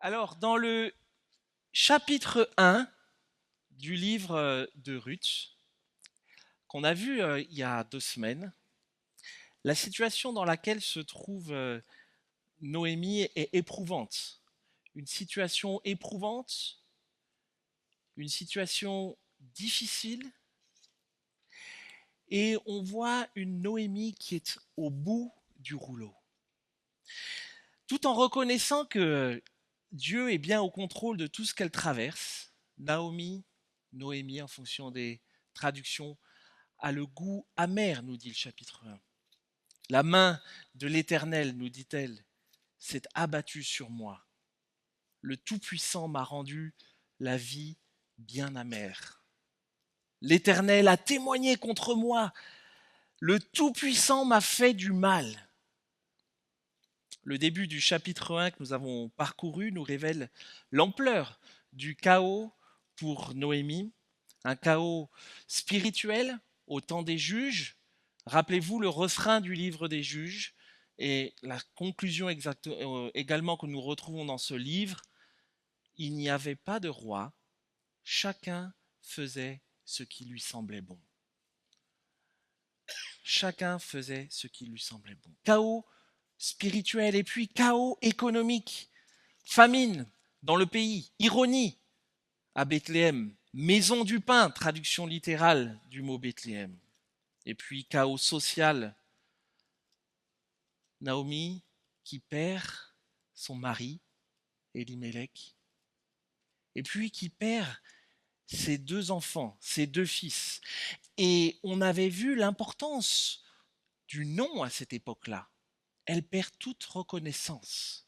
Alors, dans le chapitre 1 du livre de Ruth, qu'on a vu il y a 2 semaines, la situation dans laquelle se trouve Noémie est éprouvante. Une situation éprouvante, une situation difficile, et on voit une Noémie qui est au bout du rouleau. Tout en reconnaissant que Dieu est bien au contrôle de tout ce qu'elle traverse, Noémie en fonction des traductions, a le goût amer, nous dit le chapitre 1. La main de l'Éternel, nous dit-elle, s'est abattue sur moi. Le Tout-Puissant m'a rendu la vie bien amère. L'Éternel a témoigné contre moi. Le Tout-Puissant m'a fait du mal. Le début du chapitre 1 que nous avons parcouru nous révèle l'ampleur du chaos pour Noémie, un chaos spirituel au temps des juges. Rappelez-vous le refrain du livre des juges et la conclusion également que nous retrouvons dans ce livre. Il n'y avait pas de roi, chacun faisait ce qui lui semblait bon. Chacun faisait ce qui lui semblait bon. Chaos spirituel et puis chaos économique, famine dans le pays, ironie à Bethléem, maison du pain, traduction littérale du mot Bethléem, et puis chaos social, Naomi qui perd son mari, Elimelech, et puis qui perd ses 2 enfants, ses 2 fils. Et on avait vu l'importance du nom à cette époque-là. Elle perd toute reconnaissance.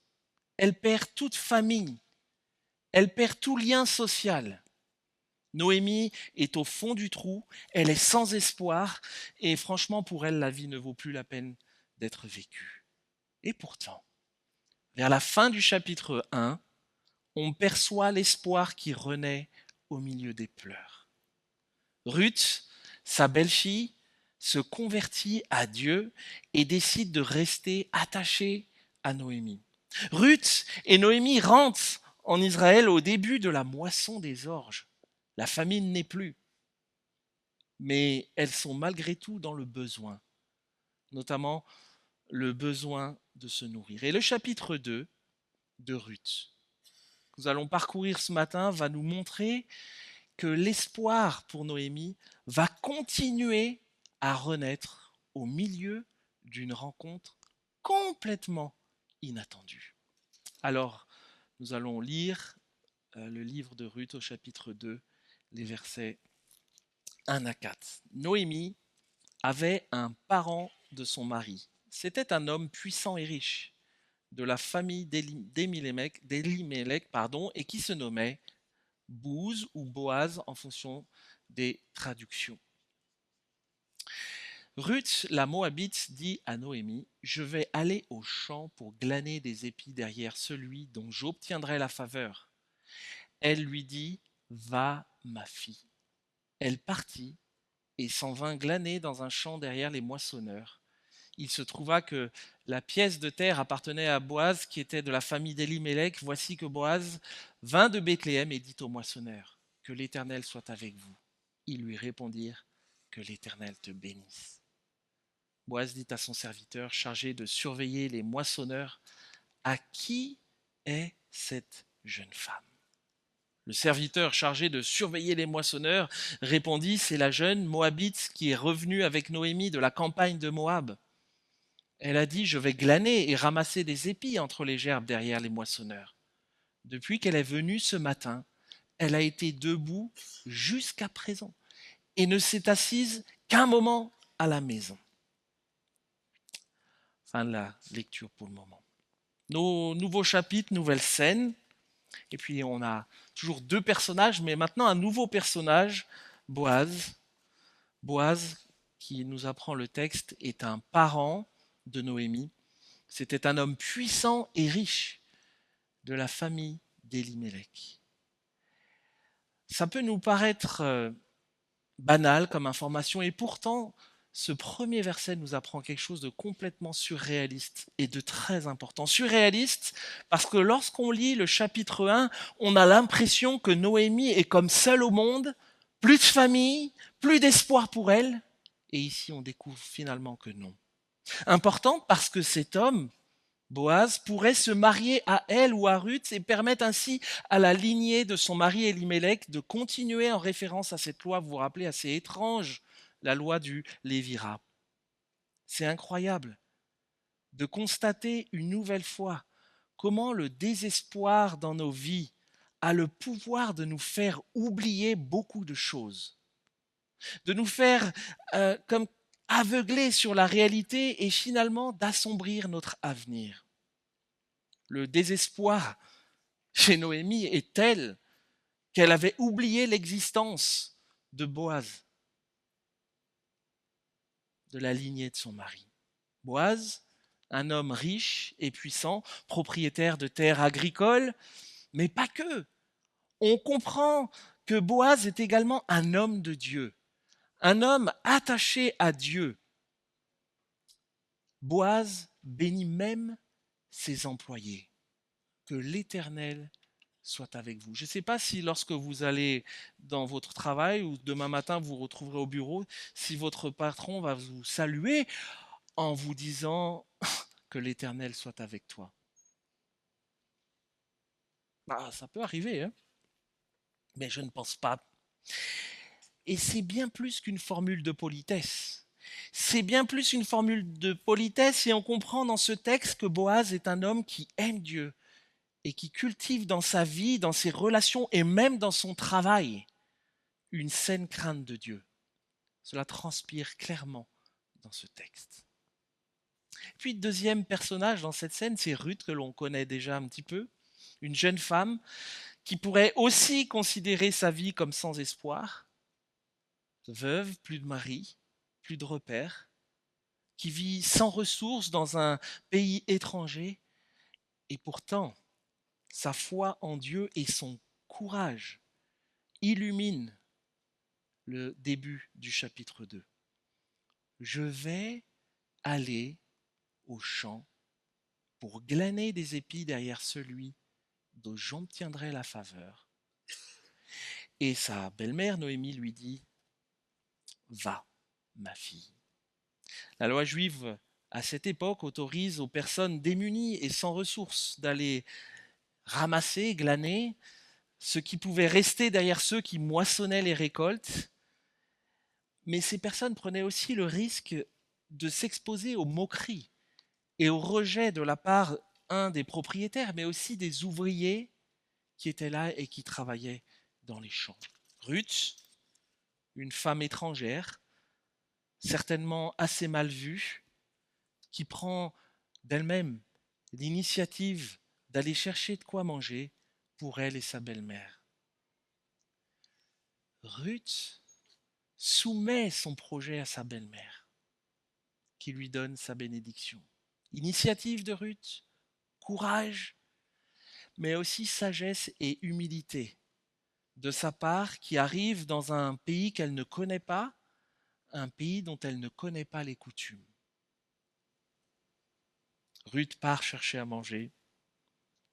Elle perd toute famille. Elle perd tout lien social. Noémie est au fond du trou, elle est sans espoir, et franchement, pour elle, la vie ne vaut plus la peine d'être vécue. Et pourtant, vers la fin du chapitre 1, on perçoit l'espoir qui renaît au milieu des pleurs. Ruth, sa belle-fille, se convertit à Dieu et décide de rester attachée à Noémie. Ruth et Noémie rentrent en Israël au début de la moisson des orges. La famine n'est plus, mais elles sont malgré tout dans le besoin, notamment le besoin de se nourrir. Et le chapitre 2 de Ruth, que nous allons parcourir ce matin, va nous montrer que l'espoir pour Noémie va continuer à renaître au milieu d'une rencontre complètement inattendue. Alors, nous allons lire le livre de Ruth au chapitre 2, les versets 1 à 4. Noémie avait un parent de son mari. C'était un homme puissant et riche, de la famille d'Elimelech, et qui se nommait Bouze ou Boaz en fonction des traductions. Ruth, la Moabite, dit à Noémie, « Je vais aller au champ pour glaner des épis derrière celui dont j'obtiendrai la faveur. » Elle lui dit, « Va, ma fille. » Elle partit et s'en vint glaner dans un champ derrière les moissonneurs. Il se trouva que la pièce de terre appartenait à Boaz, qui était de la famille d'Elimelech. Voici que Boaz vint de Bethléem et dit aux moissonneurs, « Que l'Éternel soit avec vous. » Ils lui répondirent, « Que l'Éternel te bénisse. » Boaz dit à son serviteur chargé de surveiller les moissonneurs, « À qui est cette jeune femme ?» Le serviteur chargé de surveiller les moissonneurs répondit, « C'est la jeune Moabite qui est revenue avec Noémie de la campagne de Moab. Elle a dit, je vais glaner et ramasser des épis entre les gerbes derrière les moissonneurs. Depuis qu'elle est venue ce matin, elle a été debout jusqu'à présent et ne s'est assise qu'un moment à la maison. » Fin de la lecture pour le moment. Nos nouveaux chapitres, nouvelle scène. Et puis on a toujours 2 personnages, mais maintenant un nouveau personnage, Boaz. Boaz, qui nous apprend le texte, est un parent de Noémie. C'était un homme puissant et riche de la famille d'Elimelech. Ça peut nous paraître banal comme information, et pourtant ce premier verset nous apprend quelque chose de complètement surréaliste et de très important. Surréaliste parce que lorsqu'on lit le chapitre 1, on a l'impression que Noémie est comme seule au monde, plus de famille, plus d'espoir pour elle. Et ici, on découvre finalement que non. Importante parce que cet homme, Boaz, pourrait se marier à elle ou à Ruth et permettre ainsi à la lignée de son mari Élimélec de continuer en référence à cette loi, vous vous rappelez, assez étrange, la loi du Lévira. C'est incroyable de constater une nouvelle fois comment le désespoir dans nos vies a le pouvoir de nous faire oublier beaucoup de choses, de nous faire comme aveugler sur la réalité et finalement d'assombrir notre avenir. Le désespoir chez Noémie est tel qu'elle avait oublié l'existence de Boaz, de la lignée de son mari. Boaz, un homme riche et puissant, propriétaire de terres agricoles, mais pas que. On comprend que Boaz est également un homme de Dieu, un homme attaché à Dieu. Boaz bénit même ses employés. Que l'Éternel soit avec vous. Je ne sais pas si lorsque vous allez dans votre travail ou demain matin vous vous retrouverez au bureau, si votre patron va vous saluer en vous disant que l'Éternel soit avec toi. Ah, ça peut arriver, hein, mais je ne pense pas. Et c'est bien plus qu'une formule de politesse. C'est bien plus une formule de politesse et on comprend dans ce texte que Boaz est un homme qui aime Dieu et qui cultive dans sa vie, dans ses relations et même dans son travail une saine crainte de Dieu. Cela transpire clairement dans ce texte. Puis, deuxième personnage dans cette scène, c'est Ruth, que l'on connaît déjà un petit peu, une jeune femme qui pourrait aussi considérer sa vie comme sans espoir, veuve, plus de mari, plus de repères, qui vit sans ressources dans un pays étranger, et pourtant, sa foi en Dieu et son courage illuminent le début du chapitre 2. Je vais aller au champ pour glaner des épis derrière celui dont j'obtiendrai la faveur. Et sa belle-mère Noémie lui dit, va, ma fille. La loi juive à cette époque autorise aux personnes démunies et sans ressources d'aller ramasser, glaner ce qui pouvait rester derrière ceux qui moissonnaient les récoltes. Mais ces personnes prenaient aussi le risque de s'exposer aux moqueries et au rejet de la part des propriétaires, mais aussi des ouvriers qui étaient là et qui travaillaient dans les champs. Ruth, une femme étrangère, certainement assez mal vue, qui prend d'elle-même l'initiative d'aller chercher de quoi manger pour elle et sa belle-mère. Ruth soumet son projet à sa belle-mère, qui lui donne sa bénédiction. Initiative de Ruth, courage, mais aussi sagesse et humilité de sa part qui arrive dans un pays qu'elle ne connaît pas, un pays dont elle ne connaît pas les coutumes. Ruth part chercher à manger.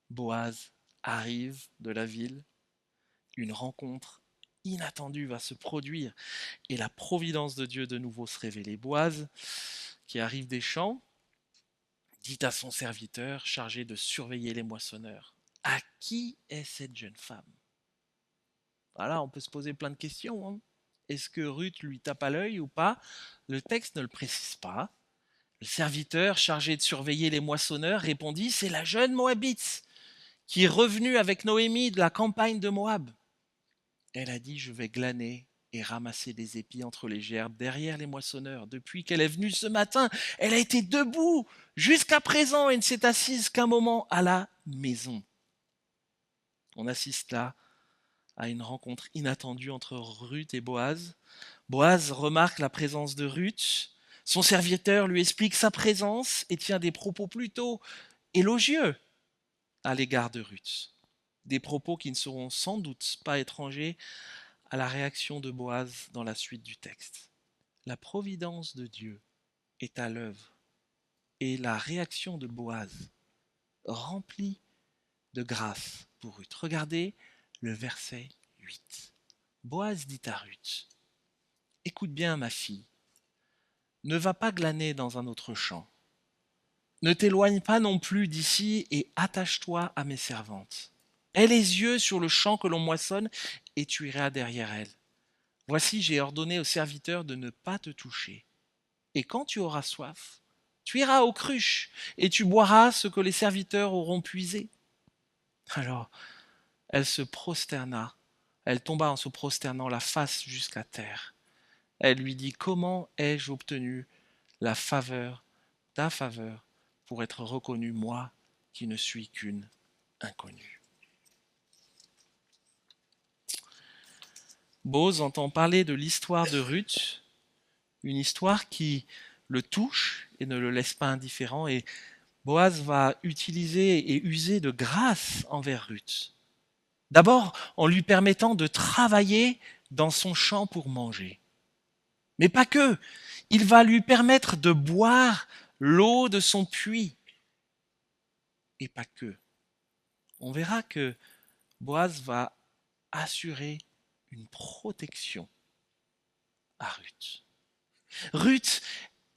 Boaz arrive de la ville. Une rencontre inattendue va se produire et la providence de Dieu de nouveau se révéler. Boaz, qui arrive des champs, dit à son serviteur chargé de surveiller les moissonneurs, à qui est cette jeune femme? Voilà, on peut se poser plein de questions. Hein. Est-ce que Ruth lui tape à l'œil ou pas? Le texte ne le précise pas. Le serviteur chargé de surveiller les moissonneurs répondit, c'est la jeune Moabite qui est revenue avec Noémie de la campagne de Moab. Elle a dit, je vais glaner et ramasser des épis entre les gerbes derrière les moissonneurs. Depuis qu'elle est venue ce matin, elle a été debout jusqu'à présent et ne s'est assise qu'un moment à la maison. On assiste là à une rencontre inattendue entre Ruth et Boaz. Boaz remarque la présence de Ruth. Son serviteur lui explique sa présence et tient des propos plutôt élogieux à l'égard de Ruth. Des propos qui ne seront sans doute pas étrangers à la réaction de Boaz dans la suite du texte. la providence de Dieu est à l'œuvre et la réaction de Boaz remplie de grâce pour Ruth. Regardez le verset 8. Boaz dit à Ruth, écoute bien ma fille, ne va pas glaner dans un autre champ. Ne t'éloigne pas non plus d'ici et attache-toi à mes servantes. Aie les yeux sur le champ que l'on moissonne et tu iras derrière elles. Voici, j'ai ordonné aux serviteurs de ne pas te toucher. Et quand tu auras soif, tu iras aux cruches et tu boiras ce que les serviteurs auront puisé. Alors, elle se prosterna, elle tomba en se prosternant la face jusqu'à terre. Elle lui dit, comment ai-je obtenu la faveur, ta faveur, pour être reconnu, moi, qui ne suis qu'une inconnue. Boaz entend parler de l'histoire de Ruth, une histoire qui le touche et ne le laisse pas indifférent, et Boaz va utiliser et user de grâce envers Ruth. D'abord en lui permettant de travailler dans son champ pour manger. Mais pas que, il va lui permettre de boire l'eau de son puits. Et pas que. On verra que Boaz va assurer une protection à Ruth. Ruth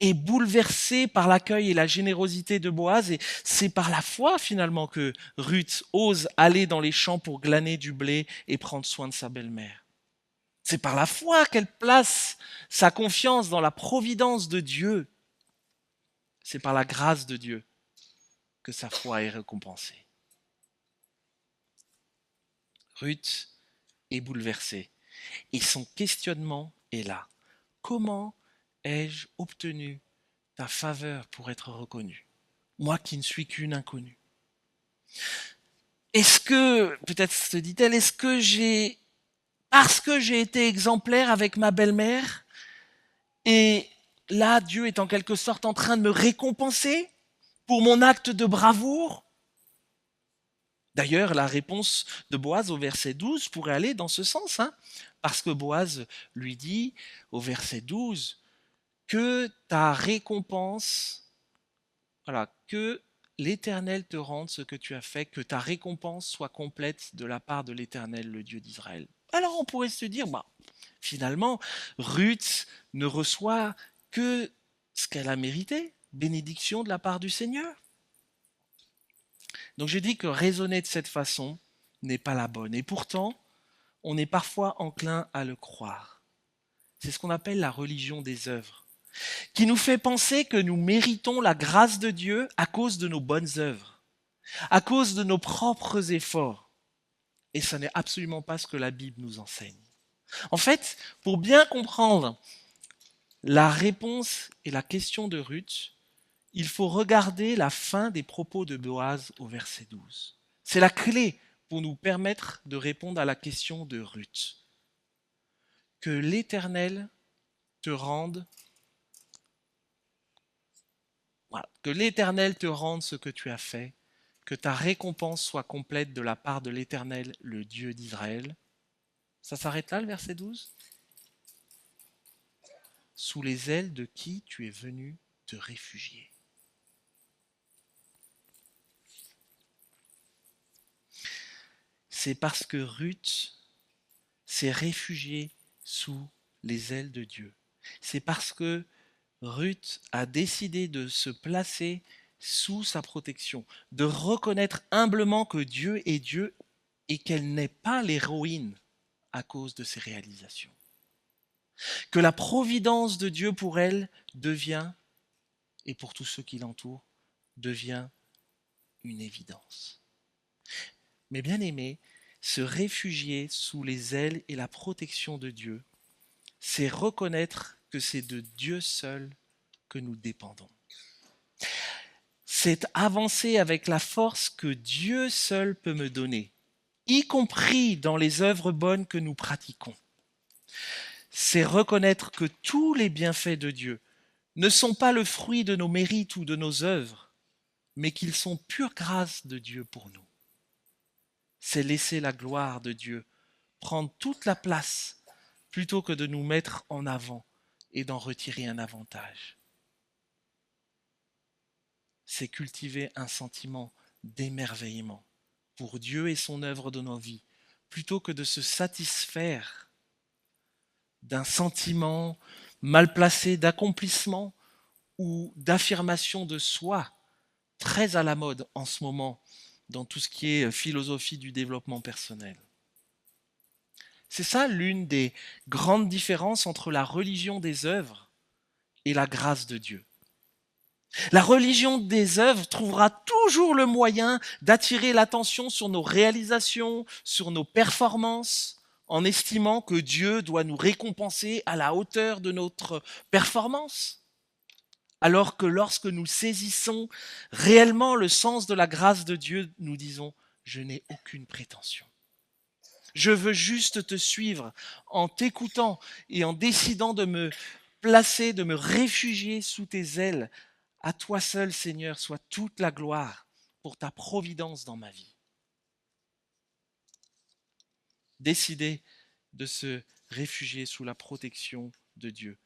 est bouleversée par l'accueil et la générosité de Boaz, et c'est par la foi finalement que Ruth ose aller dans les champs pour glaner du blé et prendre soin de sa belle-mère. C'est par la foi qu'elle place sa confiance dans la providence de Dieu. C'est par la grâce de Dieu que sa foi est récompensée. Ruth est bouleversée et son questionnement est là. Comment ai-je obtenu ta faveur pour être reconnu, moi qui ne suis qu'une inconnue? Est-ce que, peut-être se dit-elle, parce que j'ai été exemplaire avec ma belle-mère, et là Dieu est en quelque sorte en train de me récompenser pour mon acte de bravoure? D'ailleurs, la réponse de Boaz au verset 12 pourrait aller dans ce sens, parce que Boaz lui dit au verset 12 que ta récompense, voilà, que l'Éternel te rende ce que tu as fait, que ta récompense soit complète de la part de l'Éternel, le Dieu d'Israël. Alors on pourrait se dire, finalement, Ruth ne reçoit que ce qu'elle a mérité, bénédiction de la part du Seigneur. Donc j'ai dit que raisonner de cette façon n'est pas la bonne. Et pourtant, on est parfois enclin à le croire. C'est ce qu'on appelle la religion des œuvres, qui nous fait penser que nous méritons la grâce de Dieu à cause de nos bonnes œuvres, à cause de nos propres efforts. Et ce n'est absolument pas ce que la Bible nous enseigne. En fait, pour bien comprendre la réponse et la question de Ruth, il faut regarder la fin des propos de Boaz au verset 12. C'est la clé pour nous permettre de répondre à la question de Ruth. Que l'Éternel te rende, que l'Éternel te rende ce que tu as fait, que ta récompense soit complète de la part de l'Éternel, le Dieu d'Israël. Ça s'arrête là, le verset 12. Sous les ailes de qui tu es venu te réfugier. C'est parce que Ruth s'est réfugiée sous les ailes de Dieu. C'est parce que Ruth a décidé de se placer sous sa protection, de reconnaître humblement que Dieu est Dieu et qu'elle n'est pas l'héroïne à cause de ses réalisations. Que la providence de Dieu pour elle devient, et pour tous ceux qui l'entourent, devient une évidence. Mais bien aimé, se réfugier sous les ailes et la protection de Dieu, c'est reconnaître que c'est de Dieu seul que nous dépendons. C'est avancer avec la force que Dieu seul peut me donner, y compris dans les œuvres bonnes que nous pratiquons. C'est reconnaître que tous les bienfaits de Dieu ne sont pas le fruit de nos mérites ou de nos œuvres, mais qu'ils sont pure grâce de Dieu pour nous. C'est laisser la gloire de Dieu prendre toute la place plutôt que de nous mettre en avant et d'en retirer un avantage. C'est cultiver un sentiment d'émerveillement pour Dieu et son œuvre dans nos vies, plutôt que de se satisfaire d'un sentiment mal placé d'accomplissement ou d'affirmation de soi, très à la mode en ce moment dans tout ce qui est philosophie du développement personnel. C'est ça l'une des grandes différences entre la religion des œuvres et la grâce de Dieu. La religion des œuvres trouvera toujours le moyen d'attirer l'attention sur nos réalisations, sur nos performances, en estimant que Dieu doit nous récompenser à la hauteur de notre performance. Alors que lorsque nous saisissons réellement le sens de la grâce de Dieu, nous disons, je n'ai aucune prétention. Je veux juste te suivre en t'écoutant et en décidant de me placer, de me réfugier sous tes ailes. À toi seul, Seigneur, soit toute la gloire pour ta providence dans ma vie. Décider de se réfugier sous la protection de Dieu,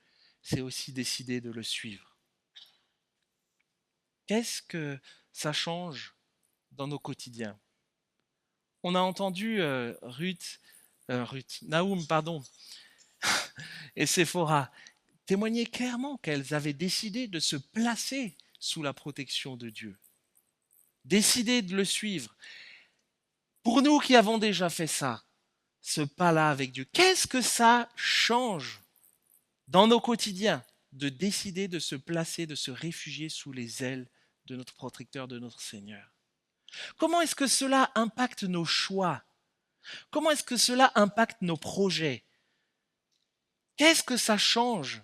c'est aussi décider de le suivre. Qu'est-ce que ça change dans nos quotidiens? On a entendu Naoum, et Séphora témoigner clairement qu'elles avaient décidé de se placer sous la protection de Dieu, décider de le suivre. Pour nous qui avons déjà fait ça, ce pas-là avec Dieu, qu'est-ce que ça change dans nos quotidiens de décider de se placer, de se réfugier sous les ailes de notre protecteur, de notre Seigneur? Comment est-ce que cela impacte nos choix? Comment est-ce que cela impacte nos projets? Qu'est-ce que ça change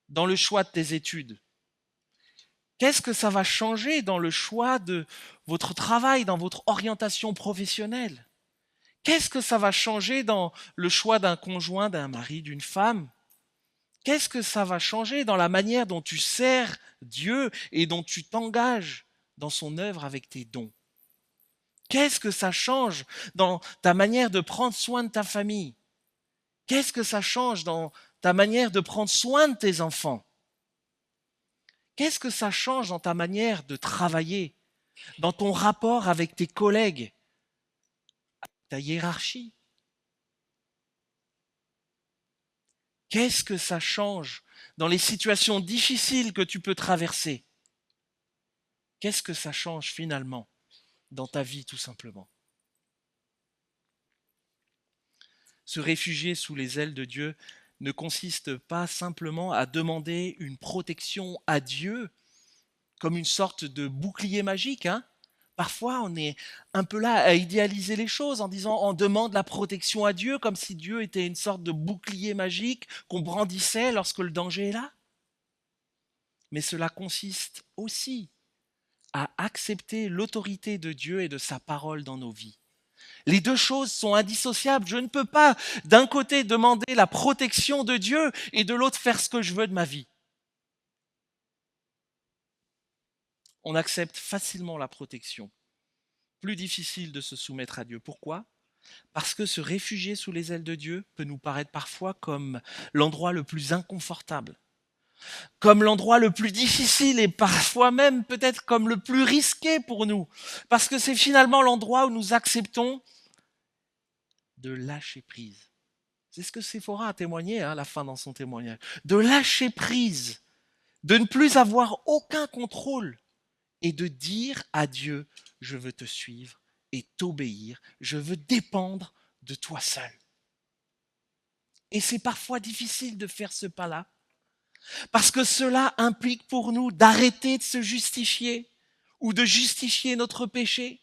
dans le choix de tes études? Qu'est-ce que ça va changer dans le choix de votre travail, dans votre orientation professionnelle? Qu'est-ce que ça va changer dans le choix d'un conjoint, d'un mari, d'une femme? Qu'est-ce que ça va changer dans la manière dont tu sers Dieu et dont tu t'engages dans son œuvre avec tes dons? Qu'est-ce que ça change dans ta manière de prendre soin de ta famille? Qu'est-ce que ça change dans ta manière de prendre soin de tes enfants? Qu'est-ce que ça change dans ta manière de travailler, dans ton rapport avec tes collègues, ta hiérarchie? Qu'est-ce que ça change dans les situations difficiles que tu peux traverser? Qu'est-ce que ça change finalement dans ta vie tout simplement? Se réfugier sous les ailes de Dieu ne consiste pas simplement à demander une protection à Dieu comme une sorte de bouclier magique. Parfois, on est un peu là à idéaliser les choses en disant on demande la protection à Dieu comme si Dieu était une sorte de bouclier magique qu'on brandissait lorsque le danger est là. Mais cela consiste aussi à accepter l'autorité de Dieu et de sa parole dans nos vies. Les deux choses sont indissociables. Je ne peux pas d'un côté demander la protection de Dieu et de l'autre faire ce que je veux de ma vie. On accepte facilement la protection. Plus difficile de se soumettre à Dieu. Pourquoi? Parce que se réfugier sous les ailes de Dieu peut nous paraître parfois comme l'endroit le plus inconfortable, comme l'endroit le plus difficile et parfois même peut-être comme le plus risqué pour nous. Parce que c'est finalement l'endroit où nous acceptons de lâcher prise. C'est ce que Séphora a témoigné à la fin dans son témoignage. De lâcher prise, de ne plus avoir aucun contrôle et de dire à Dieu, je veux te suivre et t'obéir, je veux dépendre de toi seul. Et c'est parfois difficile de faire ce pas-là, parce que cela implique pour nous d'arrêter de se justifier ou de justifier notre péché.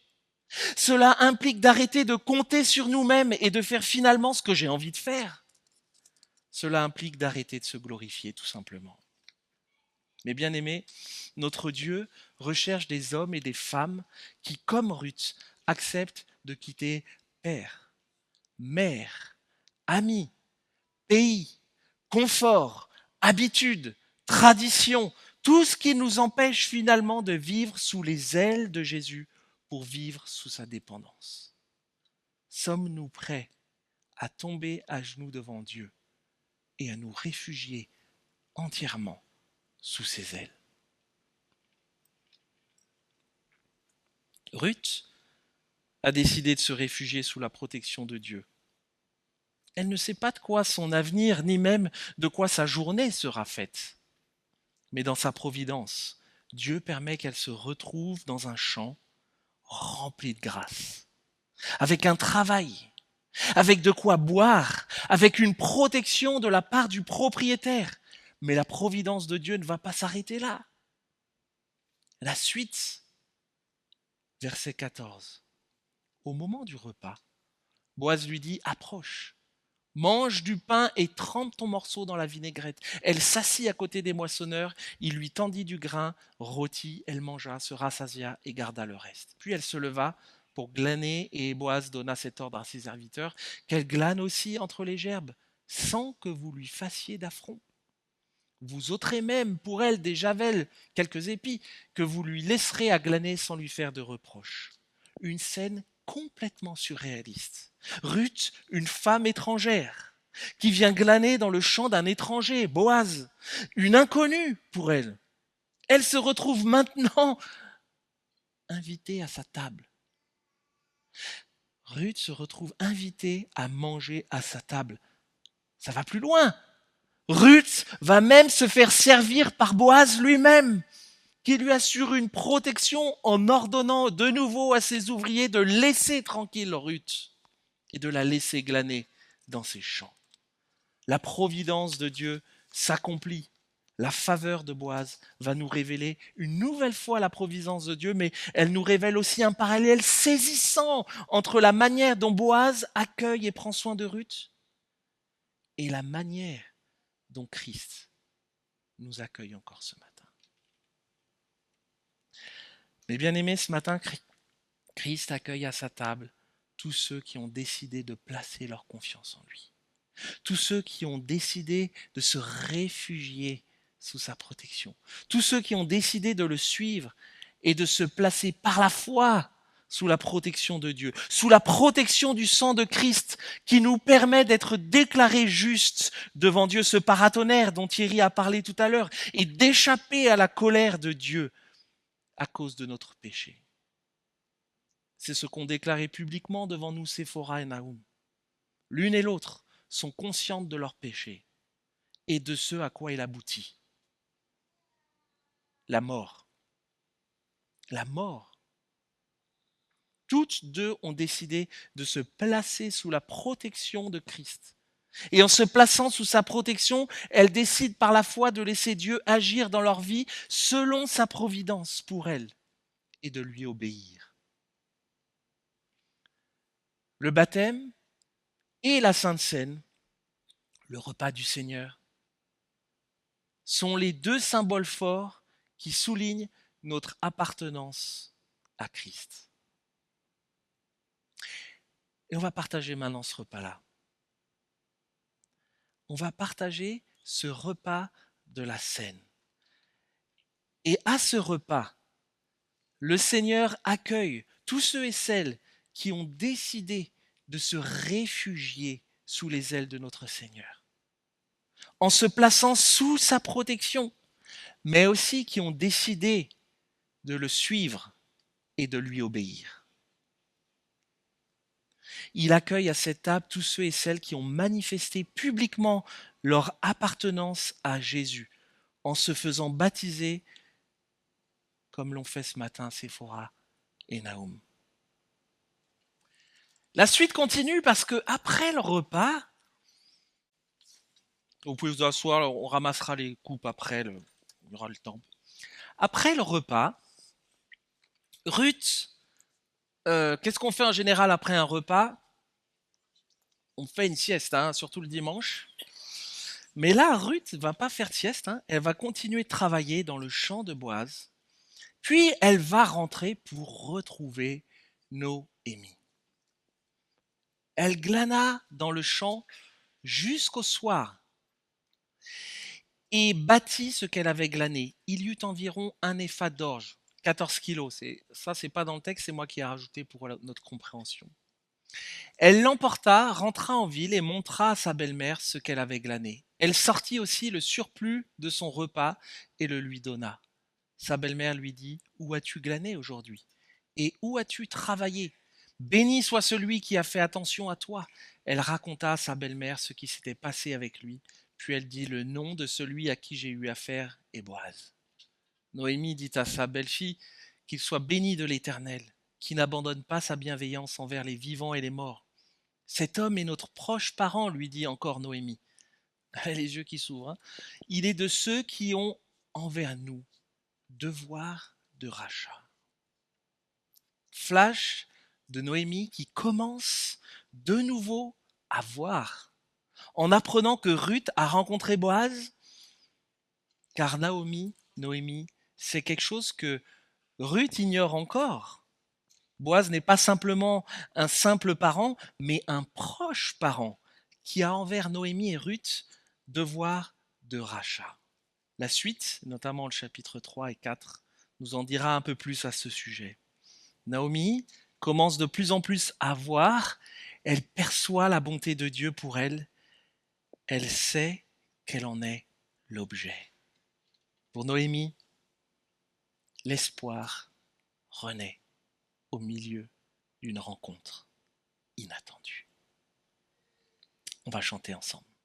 Cela implique d'arrêter de compter sur nous-mêmes et de faire finalement ce que j'ai envie de faire. Cela implique d'arrêter de se glorifier tout simplement. Mais bien aimés, notre Dieu recherche des hommes et des femmes qui, comme Ruth, acceptent de quitter père, mère, amis, pays, confort, habitude, tradition, tout ce qui nous empêche finalement de vivre sous les ailes de Jésus pour vivre sous sa dépendance. Sommes-nous prêts à tomber à genoux devant Dieu et à nous réfugier entièrement sous ses ailes. Ruth a décidé de se réfugier sous la protection de Dieu. Elle ne sait pas de quoi son avenir, ni même de quoi sa journée sera faite. Mais dans sa providence, Dieu permet qu'elle se retrouve dans un champ rempli de grâce, avec un travail, avec de quoi boire, avec une protection de la part du propriétaire. Mais la providence de Dieu ne va pas s'arrêter là. La suite, verset 14. Au moment du repas, Boaz lui dit « Approche, mange du pain et trempe ton morceau dans la vinaigrette. » Elle s'assit à côté des moissonneurs, il lui tendit du grain rôti, elle mangea, se rassasia et garda le reste. Puis elle se leva pour glaner et Boaz donna cet ordre à ses serviteurs qu'elle glane aussi entre les gerbes, sans que vous lui fassiez d'affront. Vous ôterez même pour elle des javelles, quelques épis, que vous lui laisserez à glaner sans lui faire de reproches. Une scène complètement surréaliste. Ruth, une femme étrangère, qui vient glaner dans le champ d'un étranger, Boaz, une inconnue pour elle. Elle se retrouve maintenant invitée à sa table. Ruth se retrouve invitée à manger à sa table. Ça va plus loin. Ruth va même se faire servir par Boaz lui-même, qui lui assure une protection en ordonnant de nouveau à ses ouvriers de laisser tranquille Ruth et de la laisser glaner dans ses champs. La providence de Dieu s'accomplit. La faveur de Boaz va nous révéler une nouvelle fois la providence de Dieu, mais elle nous révèle aussi un parallèle saisissant entre la manière dont Boaz accueille et prend soin de Ruth et la manière dont Christ nous accueille encore ce matin. Mais bien aimés, ce matin, Christ accueille à sa table tous ceux qui ont décidé de placer leur confiance en lui. Tous ceux qui ont décidé de se réfugier sous sa protection. Tous ceux qui ont décidé de le suivre et de se placer par la foi sous la protection de Dieu, sous la protection du sang de Christ qui nous permet d'être déclarés justes devant Dieu, ce paratonnerre dont Thierry a parlé tout à l'heure, et d'échapper à la colère de Dieu à cause de notre péché. C'est ce qu'ont déclaré publiquement devant nous Séphora et Nahum. L'une et l'autre sont conscientes de leur péché et de ce à quoi il aboutit. La mort. La mort. Toutes deux ont décidé de se placer sous la protection de Christ. Et en se plaçant sous sa protection, elles décident par la foi de laisser Dieu agir dans leur vie selon sa providence pour elles et de lui obéir. Le baptême et la Sainte Seine, le repas du Seigneur, sont les deux symboles forts qui soulignent notre appartenance à Christ. Et on va partager maintenant ce repas-là. On va partager ce repas de la Seine. Et à ce repas, le Seigneur accueille tous ceux et celles qui ont décidé de se réfugier sous les ailes de notre Seigneur, en se plaçant sous sa protection, mais aussi qui ont décidé de le suivre et de lui obéir. Il accueille à cette table tous ceux et celles qui ont manifesté publiquement leur appartenance à Jésus, en se faisant baptiser, comme l'ont fait ce matin Séphora et Nahum. La suite continue parce que après le repas, vous pouvez vous asseoir, on ramassera les coupes après, il y aura le temps. Après le repas, Ruth, qu'est-ce qu'on fait en général après un repas? On fait une sieste, surtout le dimanche. Mais là, Ruth ne va pas faire de sieste, elle va continuer de travailler dans le champ de Boaz. Puis elle va rentrer pour retrouver Noémie. Elle glana dans le champ jusqu'au soir et bâtit ce qu'elle avait glané. Il y eut environ un épha d'orge, 14 kilos. Ça, c'est pas dans le texte, c'est moi qui ai rajouté pour notre compréhension. Elle l'emporta, rentra en ville et montra à sa belle-mère ce qu'elle avait glané. Elle sortit aussi le surplus de son repas et le lui donna. Sa belle-mère lui dit, où as-tu glané aujourd'hui? Et où as-tu travaillé? Béni soit celui qui a fait attention à toi. Elle raconta à sa belle-mère ce qui s'était passé avec lui, puis elle dit, le nom de celui à qui j'ai eu affaire est Boaz. Noémie dit à sa belle-fille qu'il soit béni de l'Éternel, qui n'abandonne pas sa bienveillance envers les vivants et les morts. Cet homme est notre proche parent, lui dit encore Noémie. Elle a les yeux qui s'ouvrent. Hein. Il est de ceux qui ont envers nous devoir de rachat. Flash de Noémie qui commence de nouveau à voir en apprenant que Ruth a rencontré Boaz, car Noémie, c'est quelque chose que Ruth ignore encore. Boaz n'est pas simplement un simple parent, mais un proche parent qui a envers Noémie et Ruth devoir de rachat. La suite, notamment le chapitre 3 et 4, nous en dira un peu plus à ce sujet. Naomi commence de plus en plus à voir, elle perçoit la bonté de Dieu pour elle, elle sait qu'elle en est l'objet. Pour Noémie, l'espoir renaît au milieu d'une rencontre inattendue. On va chanter ensemble.